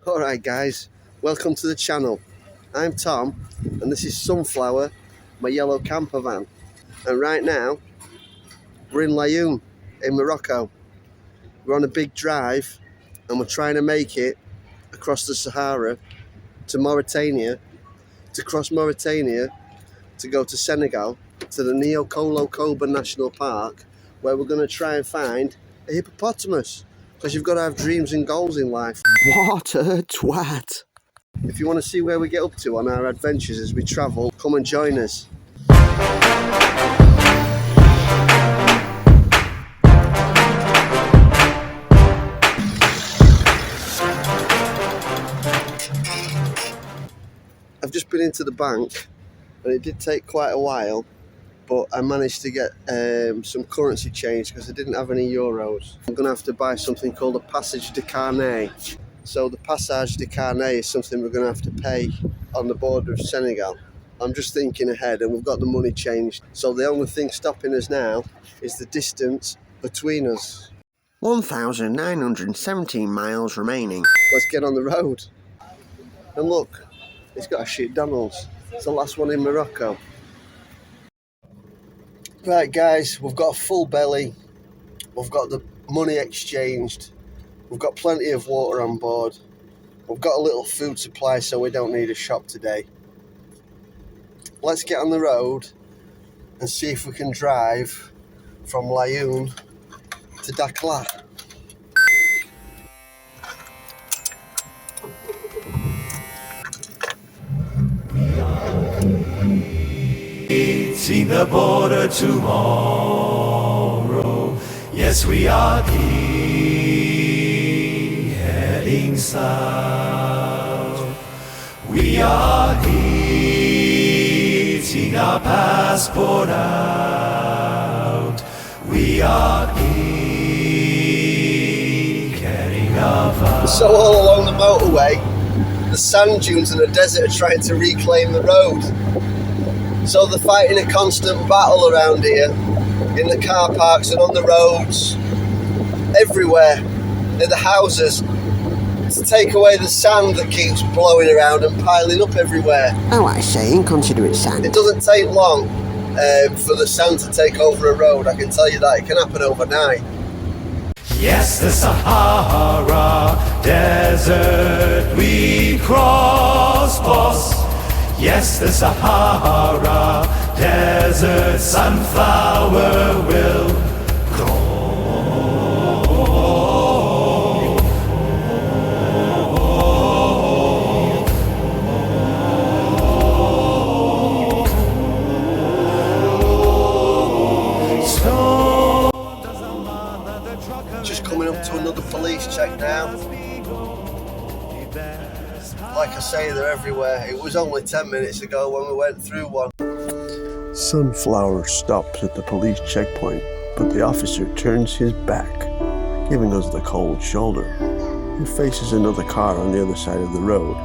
Alright guys, welcome to the channel. I'm Tom and this is Sunflower, my yellow camper van. And right now, we're in Laayoune in Morocco. We're on a big drive and we're trying to make it across the Sahara to Mauritania, to cross Mauritania, to go to Senegal, to the Neokolo National Park, where we're going to try and find a hippopotamus. Because you've got to have dreams and goals in life. What a twat! If you want to see where we get up to on our adventures as we travel, come and join us. I've just been into the bank and it did take quite a while, but I managed to get some currency change because I didn't have any euros. I'm going to have to buy something called a passage de carnet. So the passage de carnet is something we're going to have to pay on the border of Senegal. I'm just thinking ahead and we've got the money changed. So the only thing stopping us now is the distance between us. 1,917 miles remaining. Let's get on the road. And look, it's got a shit Donald's. It's the last one in Morocco. Right guys, we've got a full belly, we've got the money exchanged, we've got plenty of water on board, we've got a little food supply so we don't need a shop today. Let's get on the road and see if we can drive from Laayoune to Dakhla. See the border tomorrow. Yes, we are heading south. We are getting our passport out. We are getting our vows. So all along the motorway, the sand dunes and the desert are trying to reclaim the road. So they're fighting a constant battle around here, in the car parks and on the roads, everywhere, in the houses, to take away the sand that keeps blowing around and piling up everywhere. Oh, I say, inconsiderate sand. It doesn't take long for the sand to take over a road, I can tell you that. It can happen overnight. Yes, the Sahara desert we cross, boss. Yes, the Sahara desert sunflower will grow. Just coming up to another police check now. Like I say, they're everywhere. It was only 10 minutes ago when we went through one. Sunflower stops at the police checkpoint, but the officer turns his back, giving us the cold shoulder. He faces another car on the other side of the road.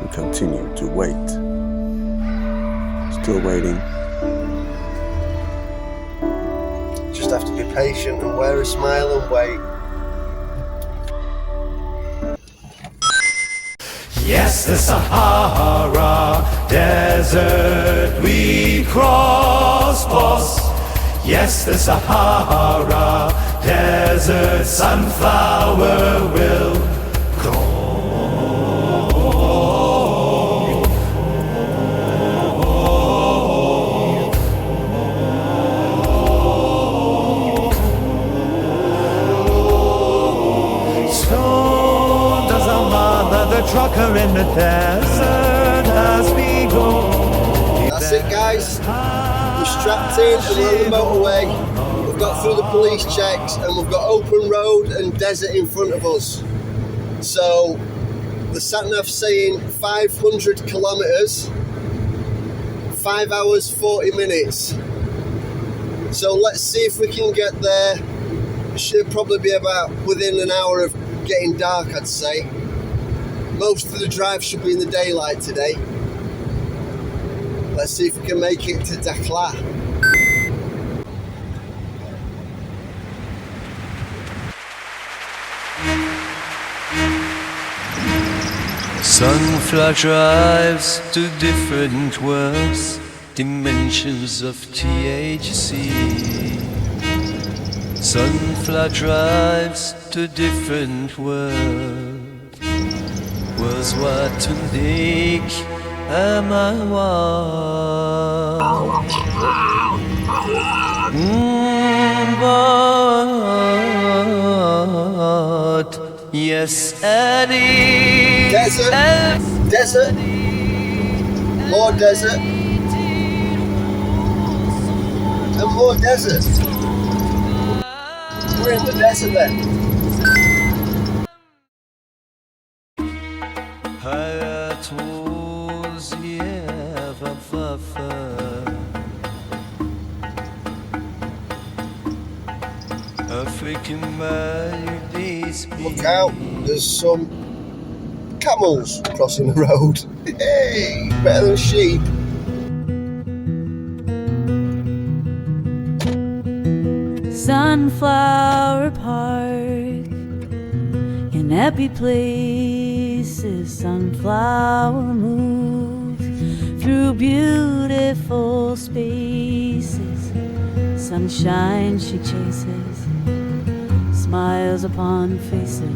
We continue to wait. Still waiting. Just have to be patient and wear a smile and wait. Yes, the Sahara desert we cross, boss. Yes, the Sahara desert sunflower will grow. Trucker in the desert as we go. That's it guys, we're strapped in and we're on the motorway. We've got through the police checks and we've got open road and desert in front of us. So the sat-nav's saying 500 kilometres, 5 hours 40 minutes. So let's see if we can get there. It should probably be about within an hour of getting dark, I'd say. Most of the drive should be in the daylight today. Let's see if we can make it to Dakhla. Sunflower drives to different worlds, dimensions of THC. Sunflower drives to different worlds. Was what to think am I but yes, Eddie. Desert, desert, more desert, and more desert. We're in the desert then. Look out, there's some camels crossing the road. Hey, better than sheep. Sunflower Park, in happy places, sunflower moves through beautiful spaces. Sunshine she chases, smiles upon faces.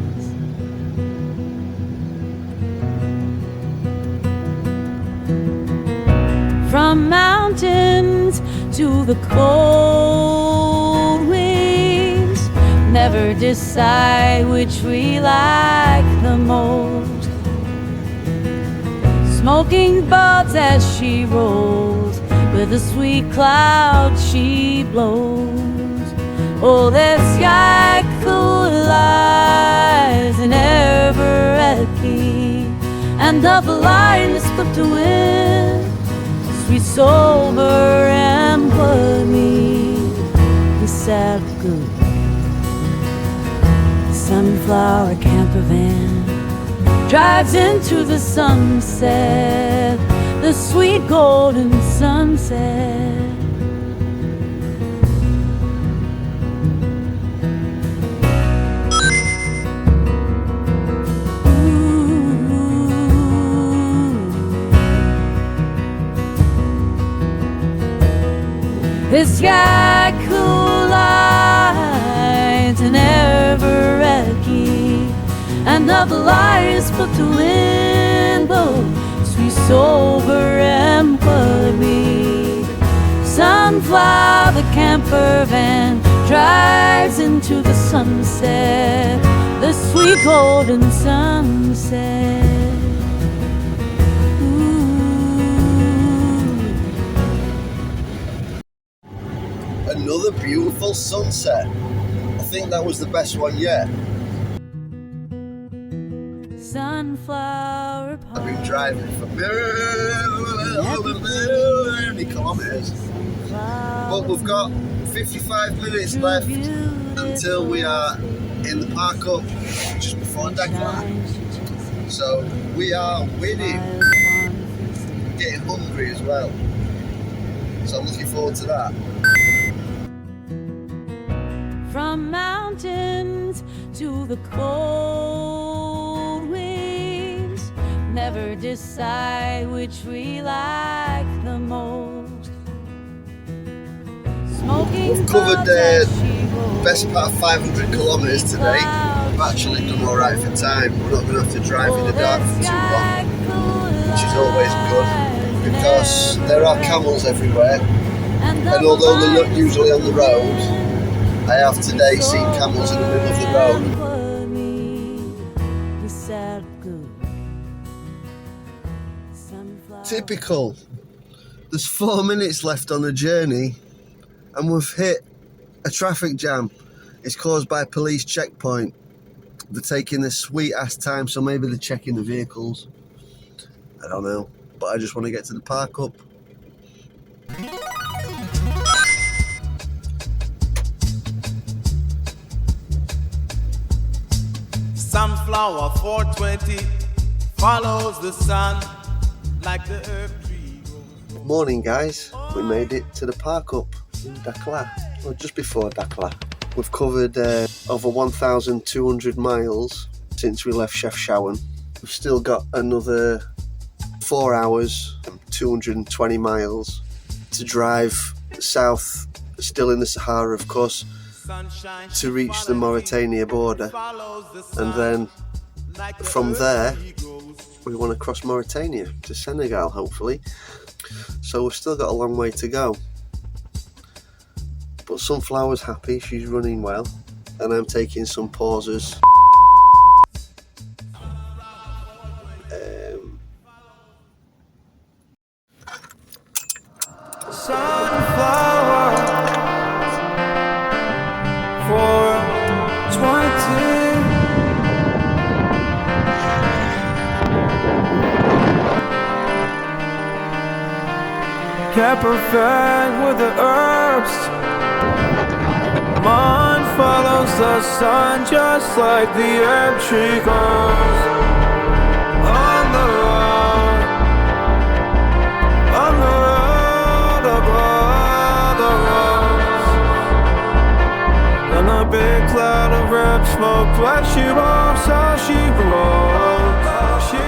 From mountains to the cold winds, never decide which we like the most. Smoking buds as she rolls, with the sweet cloud she blows. Oh, the sky collides in Everett-Key, and of the lioness put to wind. Sweet, sober, and put me, he said good. The sunflower campervan drives into the sunset, the sweet golden sunset. The sky collides in Everett-Key, and of the lights put to window, sweet, sober, and put me. Sunflower, the camper van, drives into the sunset, the sweet golden sunset. Another beautiful sunset. I think that was the best one yet. Sunflower Park. I've been driving for many kilometres, but we've got 55 minutes left until we are in the park up just before Dakhla. So we are winning. Getting hungry as well. So I'm looking forward to that. From mountains to the cold winds, never decide which we like the most. Smoking We've covered the best part of 500 kilometres today. We've actually done alright for time. We're not going to have to drive in the dark for too long, which is always good, because there are camels everywhere, and although they're not usually on the road, I have today seen camels in the middle of the road. Typical. There's 4 minutes left on the journey and we've hit a traffic jam. It's caused by a police checkpoint. They're taking this sweet ass time, so maybe they're checking the vehicles. I don't know, but I just want to get to the park up. Sunflower 420 follows the sun like the earth tree grows. Morning guys, we made it to the park up in Dakhla, or just before Dakhla. We've covered over 1,200 miles since we left Chef Shawan. We've still got another 4 hours, 220 miles to drive south, still in the Sahara, of course, to reach the Mauritania border. And then from there, we want to cross Mauritania to Senegal, hopefully. So we've still got a long way to go. But Sunflower's happy, she's running well, and I'm taking some pauses. Sunflower 420. Campervan with the herbs. Mine follows the sun just like the herb tree goes. On the road, on the road above the roads. And a big cloud of red smoke like she walks, how she rolls. She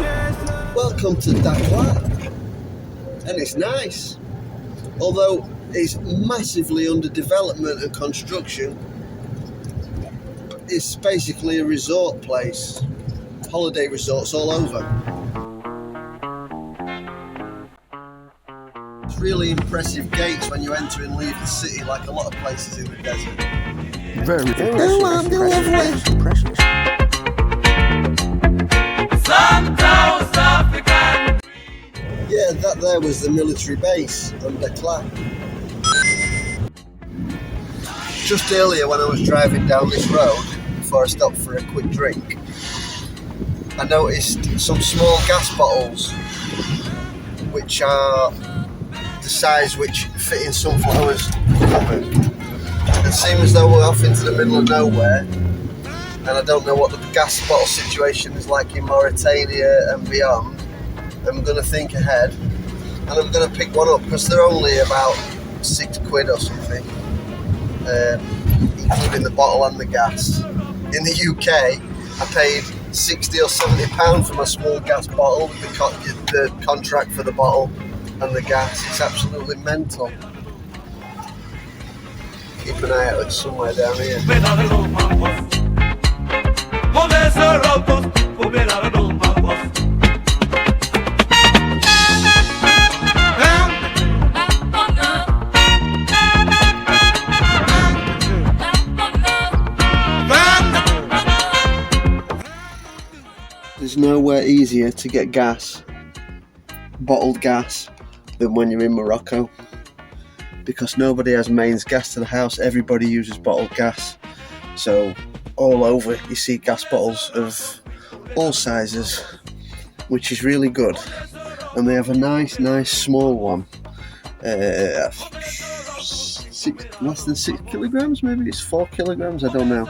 chased. Welcome to Dakhla, and it's nice, although it's massively under development and construction. It's basically a resort place, holiday resorts all over. It's really impressive gates when you enter and leave the city, like a lot of places in the desert. Very impressive. Sunflowers African. Yeah, that there was the military base on Dakhla. Just earlier when I was driving down this road, before I stopped for a quick drink, I noticed some small gas bottles which are the size which fit in Sunflower's cupboard. It seems as though we're off into the middle of nowhere, and I don't know what the gas bottle situation is like in Mauritania and beyond. I'm going to think ahead, and I'm going to pick one up because they're only about £6 or something, including the bottle and the gas. In the UK, I paid £60 or £70 for my small gas bottle, the contract for the bottle and the gas. It's absolutely mental. Keep an eye out, it's somewhere down here. There's nowhere easier to get gas, bottled gas, than when you're in Morocco, because nobody has mains gas to the house. Everybody uses bottled gas, so all over you see gas bottles of all sizes, which is really good. And they have a nice small one, less than 6 kilograms, maybe it's 4 kilograms, I don't know,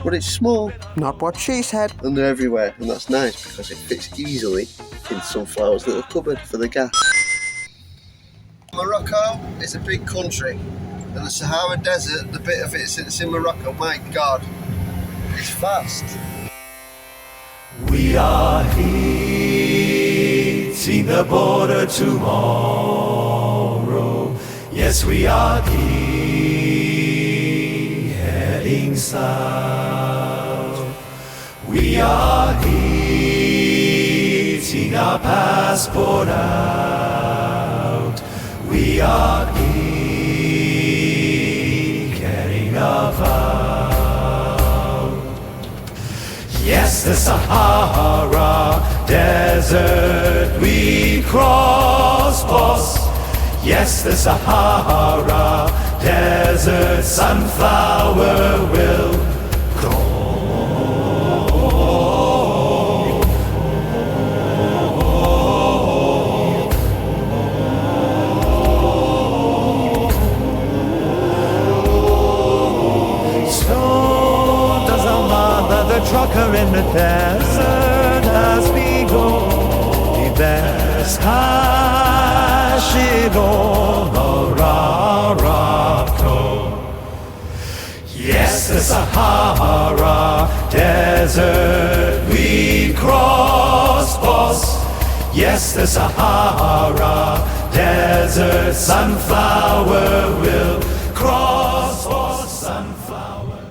but it's small. Not what she said. And they're everywhere, and that's nice because it fits easily in Sunflower's little cupboard for the gas. Morocco is a big country, and the Sahara Desert, the bit of it that's in Morocco, my God, it's vast. We are hitting the border tomorrow. Yes, we are heading south. We are hitting our passport out. We are getting our vow. Yes, the Sahara Desert we cross, boss. Yes, the Sahara Desert Sunflower will go. The trucker in the desert as we go. There's Morocco. Yes, the Sahara Desert we cross, boss. Yes, the Sahara Desert sunflower will cross, boss, sunflower.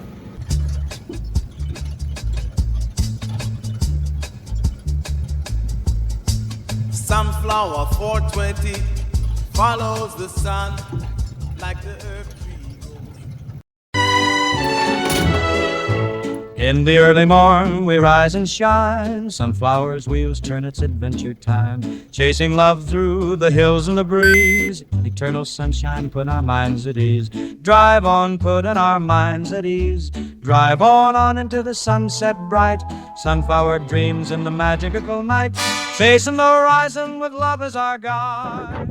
Sunflower 420 follows the sun like the earth tree. In the early morn we rise and shine, sunflowers, wheels, turn, it's adventure time. Chasing love through the hills and the breeze, eternal sunshine, put our minds at ease. Drive on, putting our minds at ease. Drive on into the sunset bright. Sunflower dreams in the magical night. Facing the horizon with love as our guide.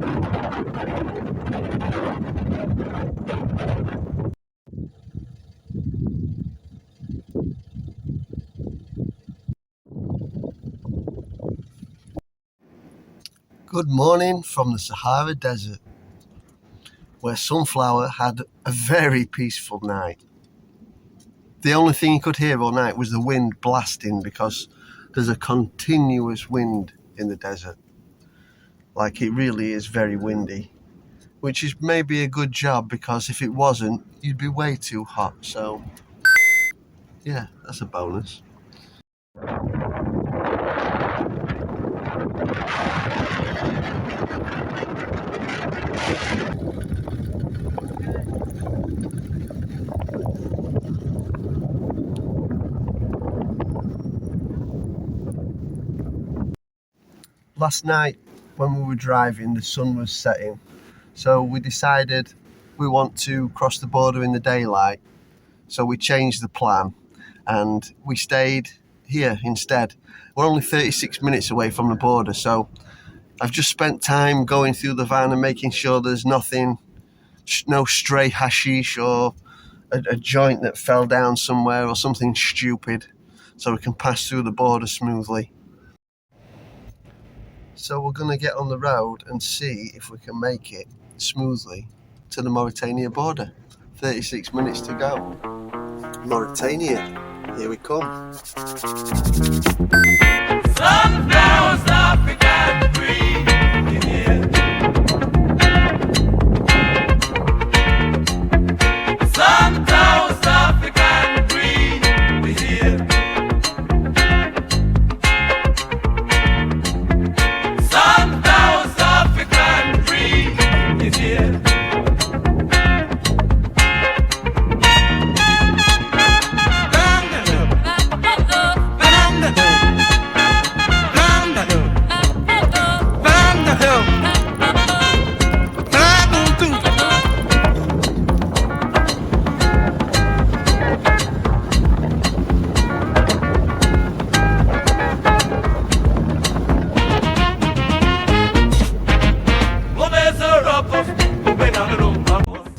Good morning from the Sahara Desert, where Sunflower had a very peaceful night. The only thing you could hear all night was the wind blasting, because there's a continuous wind in the desert. Like, it really is very windy, which is maybe a good job, because if it wasn't, you'd be way too hot. So yeah, that's a bonus. Last night when we were driving, the sun was setting, so we decided we want to cross the border in the daylight. So we changed the plan and we stayed here instead. We're only 36 minutes away from the border, so I've just spent time going through the van and making sure there's nothing, no stray hashish or a joint that fell down somewhere or something stupid, so we can pass through the border smoothly. So we're going to get on the road and see if we can make it smoothly to the Mauritania border. 36 minutes to go. Mauritania, here we come. Sunflowers, African green. Sunflowers, African green. We're here. Sunflowers, African green. We're here.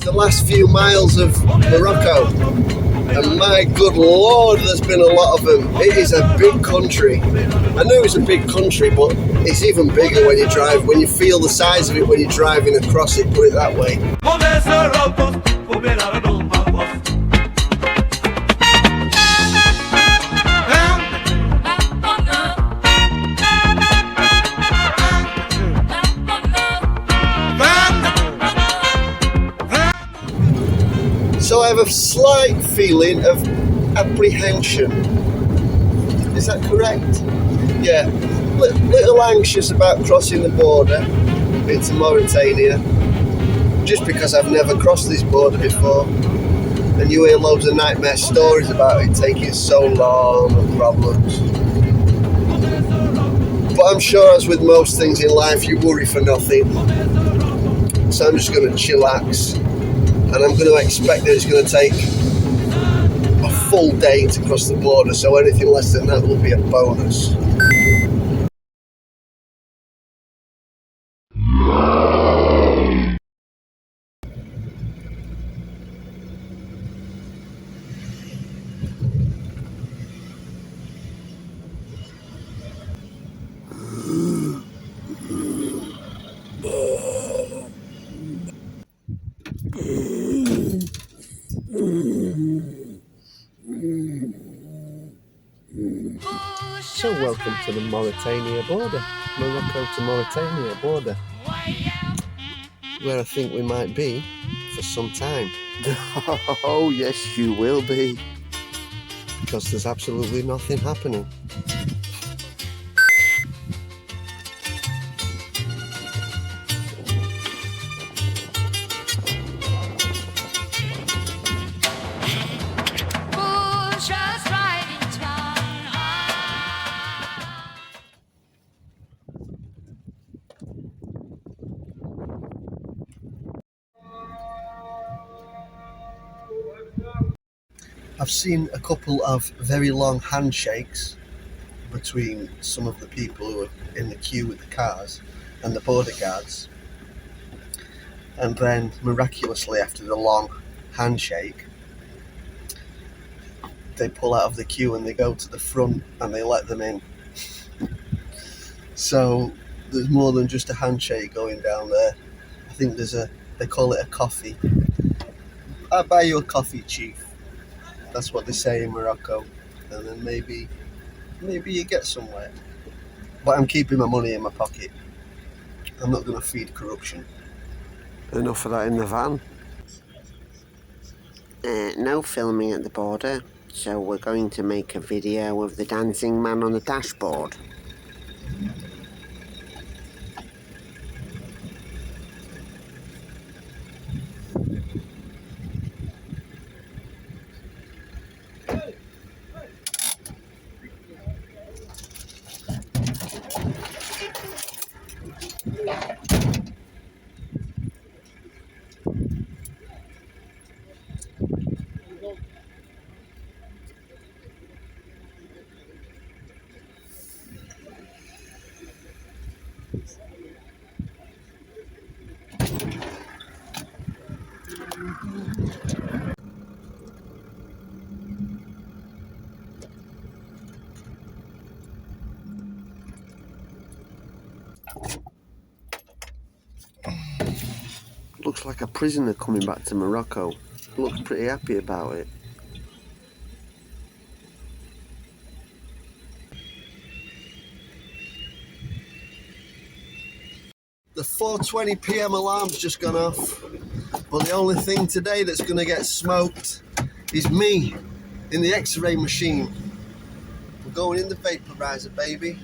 The last few miles of Morocco, and my good lord, there's been a lot of them. It is a big country. I knew it was a big country, but it's even bigger when you drive, when you feel the size of it when you're driving across it, put it that way. So I have a slight feeling of apprehension. Is that correct? Yeah. Little anxious about crossing the border into Mauritania, just because I've never crossed this border before. And you hear loads of nightmare stories about it taking so long and problems. But I'm sure, as with most things in life, you worry for nothing. So I'm just going to chillax. And I'm going to expect that it's going to take a full day to cross the border, so anything less than that will be a bonus. So welcome to the Mauritania border, Morocco to Mauritania border, where I think we might be for some time. Oh yes, you will be, because there's absolutely nothing happening. I've seen a couple of very long handshakes between some of the people who are in the queue with the cars and the border guards, and then miraculously after the long handshake they pull out of the queue and they go to the front and they let them in. So there's more than just a handshake going down there. I think they call it a coffee. I'll buy you a coffee, chief. That's what they say in Morocco, and then maybe you get somewhere. But I'm keeping my money in my pocket. I'm not going to feed corruption. Enough of that in the van. No filming at the border, so we're going to make a video of the dancing man on the dashboard. Looks like a prisoner coming back to Morocco. Looks pretty happy about it. The 4:20 PM alarm's just gone off, but the only thing today that's going to get smoked is me in the X-ray machine. We're going in the vaporizer, baby.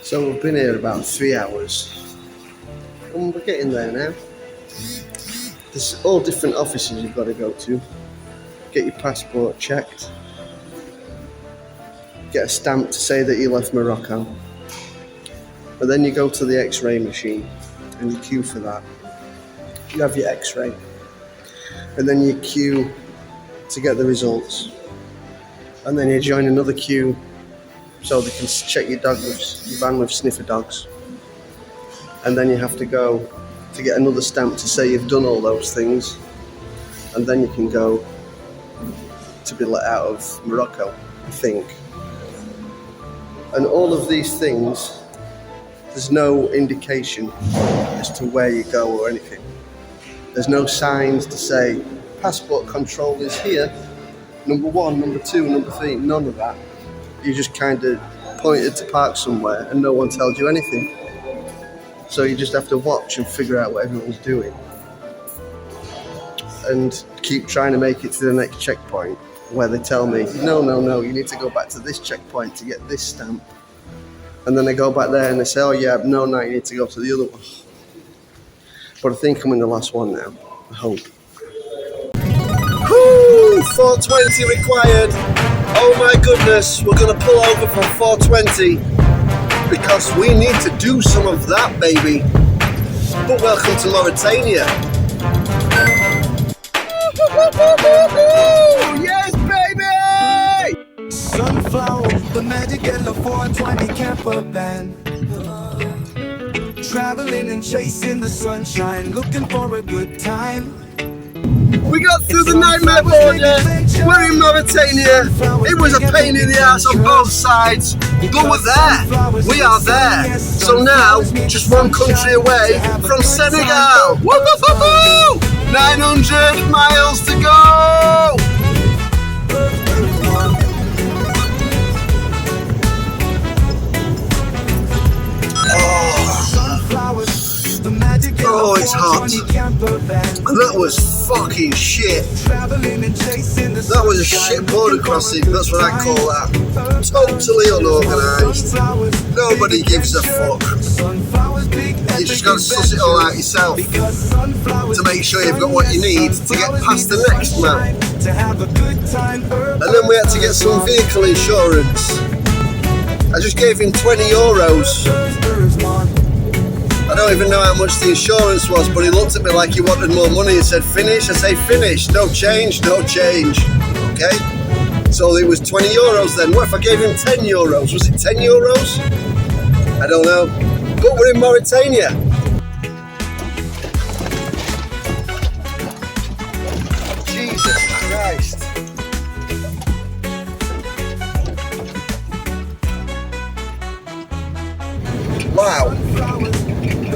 So we've been here about 3 hours, and we're getting there now. There's all different offices you've got to go to. Get your passport checked, get a stamp to say that you left Morocco, and then you go to the X-ray machine and you queue for that. You have your X-ray, and then you queue to get the results, and then you join another queue so they can check your van with sniffer dogs, and then you have to go to get another stamp to say you've done all those things, and then you can go to be let out of Morocco, I think. And all of these things, there's no indication as to where you go or anything. There's no signs to say passport control is here, number 1, number 2, number 3, none of that. You just kind of pointed to park somewhere and no one tells you anything. So you just have to watch and figure out what everyone's doing. And keep trying to make it to the next checkpoint where they tell me, no, you need to go back to this checkpoint to get this stamp. And then I go back there and they say, oh yeah, no, you need to go to the other one. But I think I'm in the last one now, I hope. Woo! 420 required. Oh my goodness, we're going to pull over for 420 because we need to do some of that, baby. But welcome to Mauritania. Yes, baby! Sunflower, the magic yellow 420 campervan. traveling and chasing the sunshine, looking for a good time. We got through the nightmare border. We're in Mauritania. It was a pain in the ass on both sides, but we're there. We are there. So now, just one country away from Senegal. Woo-hoo-hoo-hoo! 900 miles to go. Oh, it's hot. And that was fucking shit. That was a shit border crossing, that's what I call that. Totally unorganised. Nobody gives a fuck. You just gotta suss it all out yourself to make sure you've got what you need to get past the next man. And then we had to get some vehicle insurance. I just gave him 20 euros. I don't even know how much the insurance was, but he looked at me like he wanted more money and said, finish? I say, finish, no change, no change. Okay? So it was 20 euros then. What if I gave him 10 euros? Was it 10 euros? I don't know. But we're in Mauritania. Jesus Christ. Wow.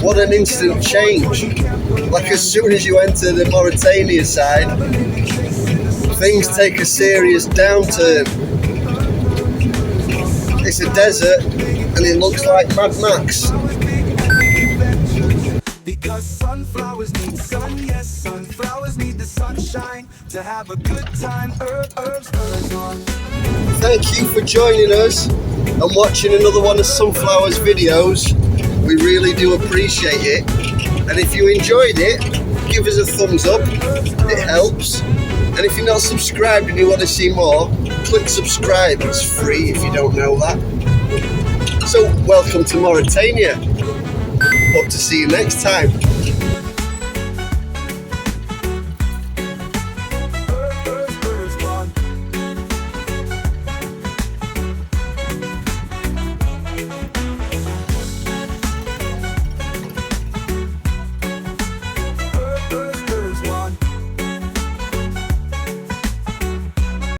What an instant change. Like as soon as you enter the Mauritania side, things take a serious downturn. It's a desert and it looks like Mad Max. Because sunflowers need sun, yes, sunflowers need the sunshine to have a good time. Herbs on. Thank you for joining us and watching another one of Sunflower's videos. We really do appreciate it. And if you enjoyed it, give us a thumbs up. It helps. And if you're not subscribed and you want to see more, click subscribe. It's free if you don't know that. So welcome to Mauritania. Hope to see you next time.